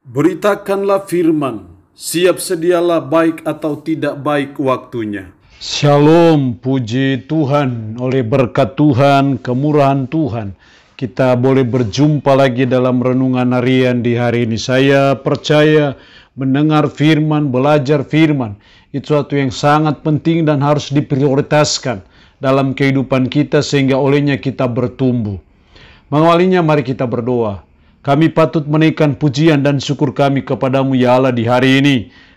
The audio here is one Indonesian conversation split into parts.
Beritakanlah firman, siap sedialah baik atau tidak baik waktunya. Shalom, puji Tuhan, oleh berkat Tuhan, kemurahan Tuhan, kita boleh berjumpa lagi dalam renungan harian di hari ini. Saya percaya mendengar firman, belajar firman, itu suatu yang sangat penting dan harus diprioritaskan dalam kehidupan kita sehingga olehnya kita bertumbuh. Mengawalinya mari kita berdoa. Kami patut menaikkan pujian dan syukur kami kepadamu ya Allah di hari ini,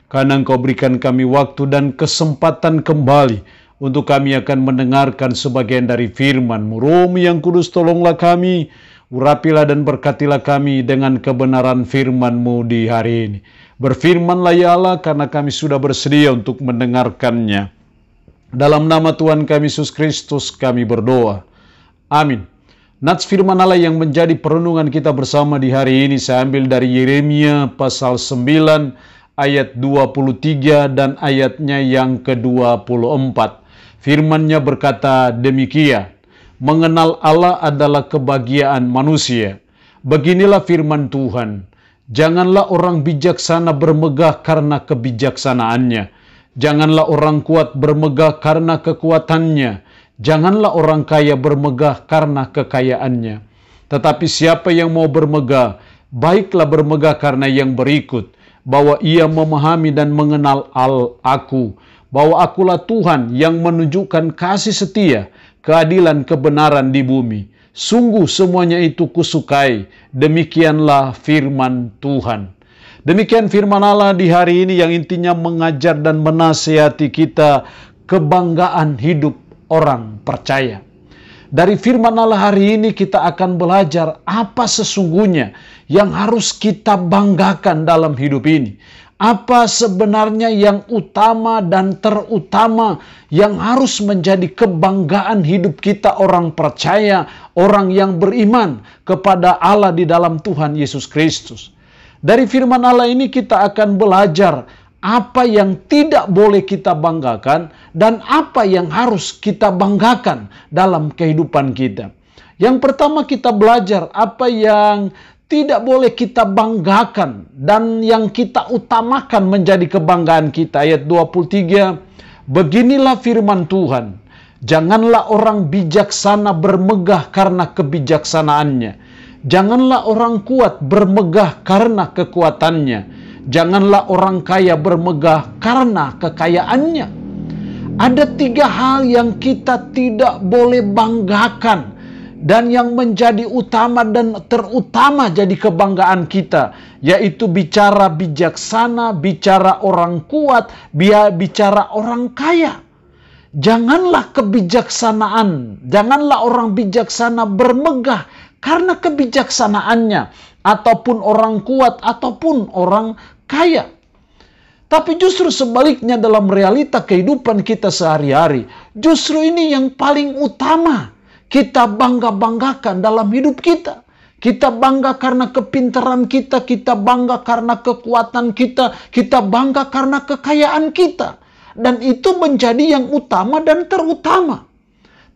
karena Engkau berikan kami waktu dan kesempatan kembali untuk kami akan mendengarkan sebagian dari firman-Mu. Roh-Mu yang kudus, tolonglah kami, urapilah dan berkatilah kami dengan kebenaran firman-Mu di hari ini. Berfirmanlah ya Allah, karena kami sudah bersedia untuk mendengarkannya. Dalam nama Tuhan kami Yesus Kristus kami berdoa. Amin. Nats firman Allah yang menjadi perenungan kita bersama di hari ini saya ambil dari Yeremia pasal 9 ayat 23 dan ayatnya yang ke-24. Firman-Nya berkata demikian, mengenal Allah adalah kebahagiaan manusia. Beginilah firman Tuhan, janganlah orang bijaksana bermegah karena kebijaksanaannya. Janganlah orang kuat bermegah karena kekuatannya. Janganlah orang kaya bermegah karena kekayaannya. Tetapi siapa yang mau bermegah, baiklah bermegah karena yang berikut, bahwa ia memahami dan mengenal aku, bahwa akulah Tuhan yang menunjukkan kasih setia, keadilan, kebenaran di bumi. Sungguh semuanya itu kusukai, demikianlah firman Tuhan. Demikian firman Allah di hari ini yang intinya mengajar dan menasihati kita kebanggaan hidup orang percaya. Dari firman Allah hari ini kita akan belajar apa sesungguhnya yang harus kita banggakan dalam hidup ini. Apa sebenarnya yang utama dan terutama yang harus menjadi kebanggaan hidup kita orang percaya, orang yang beriman kepada Allah di dalam Tuhan Yesus Kristus. Dari firman Allah ini kita akan belajar apa yang tidak boleh kita banggakan dan apa yang harus kita banggakan dalam kehidupan kita. Yang pertama kita belajar apa yang tidak boleh kita banggakan dan yang kita utamakan menjadi kebanggaan kita. Ayat 23, beginilah firman Tuhan, janganlah orang bijaksana bermegah karena kebijaksanaannya. Janganlah orang kuat bermegah karena kekuatannya. Janganlah orang kaya bermegah karena kekayaannya. Ada 3 hal yang kita tidak boleh banggakan dan yang menjadi utama dan terutama jadi kebanggaan kita, yaitu bicara bijaksana, bicara orang kuat, bicara orang kaya. Janganlah kebijaksanaan, janganlah orang bijaksana bermegah karena kebijaksanaannya, ataupun orang kuat, ataupun orang kaya. Tapi justru sebaliknya dalam realita kehidupan kita sehari-hari, justru ini yang paling utama kita bangga-banggakan dalam hidup kita. Kita bangga karena kepintaran kita, kita bangga karena kekuatan kita, kita bangga karena kekayaan kita. Dan itu menjadi yang utama dan terutama.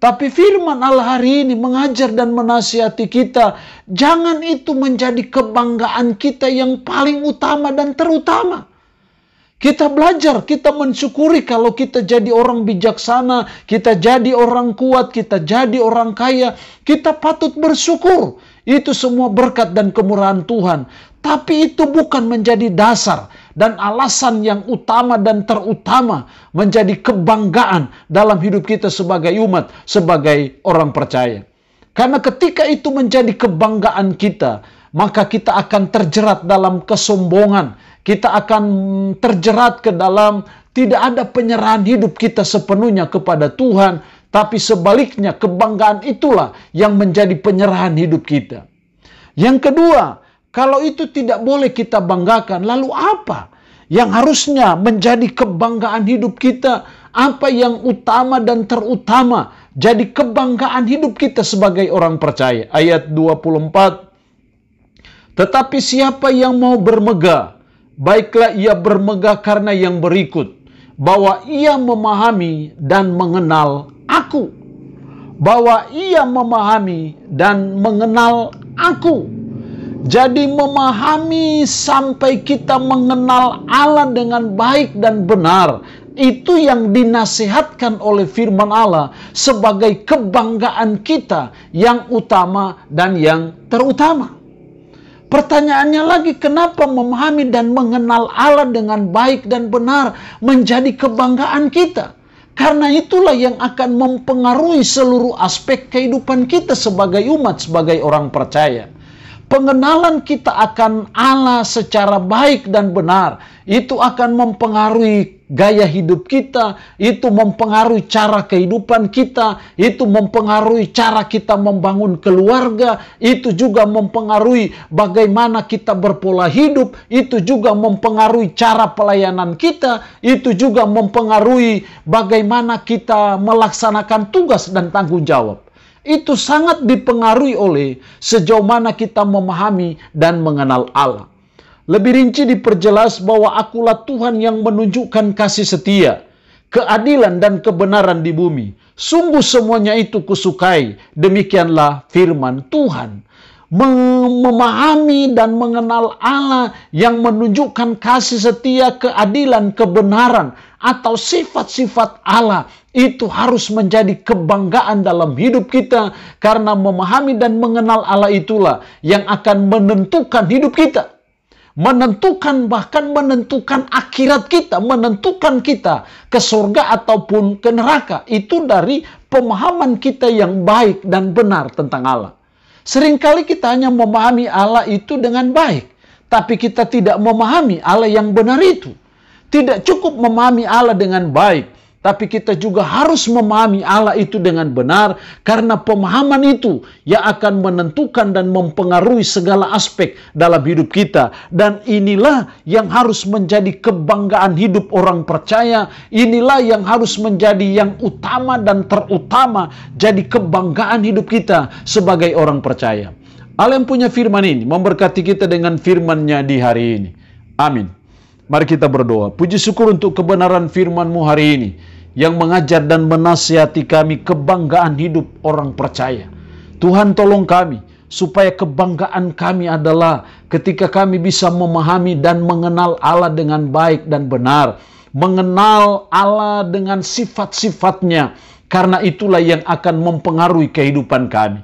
Tapi firman Allah hari ini mengajar dan menasihati kita, jangan itu menjadi kebanggaan kita yang paling utama dan terutama. Kita belajar, kita mensyukuri kalau kita jadi orang bijaksana, kita jadi orang kuat, kita jadi orang kaya, kita patut bersyukur. Itu semua berkat dan kemurahan Tuhan. Tapi itu bukan menjadi dasar dan alasan yang utama dan terutama menjadi kebanggaan dalam hidup kita sebagai umat, sebagai orang percaya. Karena ketika itu menjadi kebanggaan kita, maka kita akan terjerat dalam kesombongan. Kita akan terjerat ke dalam tidak ada penyerahan hidup kita sepenuhnya kepada Tuhan. Tapi sebaliknya kebanggaan itulah yang menjadi penyerahan hidup kita. Yang kedua, kalau itu tidak boleh kita banggakan, lalu apa yang harusnya menjadi kebanggaan hidup kita? Apa yang utama dan terutama jadi kebanggaan hidup kita sebagai orang percaya? Ayat 24, tetapi siapa yang mau bermegah, baiklah ia bermegah karena yang berikut, bahwa ia memahami dan mengenal aku. Bahwa ia memahami dan mengenal aku. Jadi memahami sampai kita mengenal Allah dengan baik dan benar, itu yang dinasihatkan oleh firman Allah sebagai kebanggaan kita yang utama dan yang terutama. Pertanyaannya lagi, kenapa memahami dan mengenal Allah dengan baik dan benar menjadi kebanggaan kita? Karena itulah yang akan mempengaruhi seluruh aspek kehidupan kita sebagai umat, sebagai orang percaya. Pengenalan kita akan Allah secara baik dan benar, itu akan mempengaruhi gaya hidup kita, itu mempengaruhi cara kehidupan kita, itu mempengaruhi cara kita membangun keluarga, itu juga mempengaruhi bagaimana kita berpola hidup, itu juga mempengaruhi cara pelayanan kita, itu juga mempengaruhi bagaimana kita melaksanakan tugas dan tanggung jawab. Itu sangat dipengaruhi oleh sejauh mana kita memahami dan mengenal Allah. Lebih rinci diperjelas bahwa akulah Tuhan yang menunjukkan kasih setia, keadilan dan kebenaran di bumi. Sungguh semuanya itu kusukai. Demikianlah firman Tuhan. Memahami dan mengenal Allah yang menunjukkan kasih setia, keadilan, kebenaran, atau sifat-sifat Allah, itu harus menjadi kebanggaan dalam hidup kita, karena memahami dan mengenal Allah itulah yang akan menentukan hidup kita, menentukan, bahkan menentukan akhirat kita, menentukan kita ke surga ataupun ke neraka. Itu dari pemahaman kita yang baik dan benar tentang Allah. Seringkali kita hanya memahami Allah itu dengan baik, tapi kita tidak memahami Allah yang benar itu. Tidak cukup memahami Allah dengan baik, tapi kita juga harus memahami Allah itu dengan benar, karena pemahaman itu yang akan menentukan dan mempengaruhi segala aspek dalam hidup kita. Dan inilah yang harus menjadi kebanggaan hidup orang percaya. Inilah yang harus menjadi yang utama dan terutama, jadi kebanggaan hidup kita sebagai orang percaya. Allah yang punya firman ini memberkati kita dengan firman-Nya di hari ini. Amin. Mari kita berdoa. Puji syukur untuk kebenaran firman-Mu hari ini, yang mengajar dan menasihati kami kebanggaan hidup orang percaya. Tuhan, tolong kami supaya kebanggaan kami adalah ketika kami bisa memahami dan mengenal Allah dengan baik dan benar. Mengenal Allah dengan sifat-sifatnya, karena itulah yang akan mempengaruhi kehidupan kami.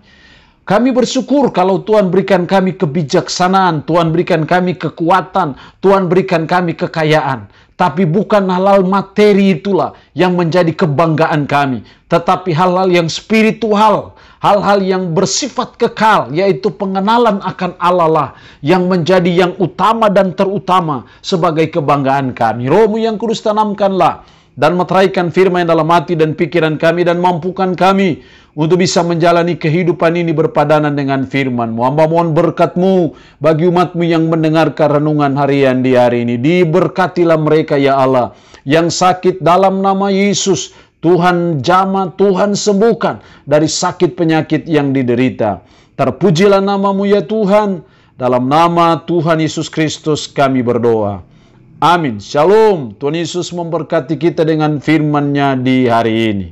Kami bersyukur kalau Tuhan berikan kami kebijaksanaan, Tuhan berikan kami kekuatan, Tuhan berikan kami kekayaan. Tapi bukan hal-hal materi itulah yang menjadi kebanggaan kami, tetapi hal-hal yang spiritual, hal-hal yang bersifat kekal, yaitu pengenalan akan Allah lah yang menjadi yang utama dan terutama sebagai kebanggaan kami. Roh-Mu yang kudus tanamkanlah dan meteraikan firman dalam hati dan pikiran kami, dan mampukan kami untuk bisa menjalani kehidupan ini berpadanan dengan firman-Mu. Hamba mohon berkat-Mu bagi umat-Mu yang mendengarkan renungan harian di hari ini. Diberkatilah mereka ya Allah, yang sakit dalam nama Yesus. Tuhan jamah, Tuhan sembuhkan dari sakit penyakit yang diderita. Terpujilah nama-Mu ya Tuhan. Dalam nama Tuhan Yesus Kristus kami berdoa. Amin. Shalom. Tuhan Yesus memberkati kita dengan firman-Nya di hari ini.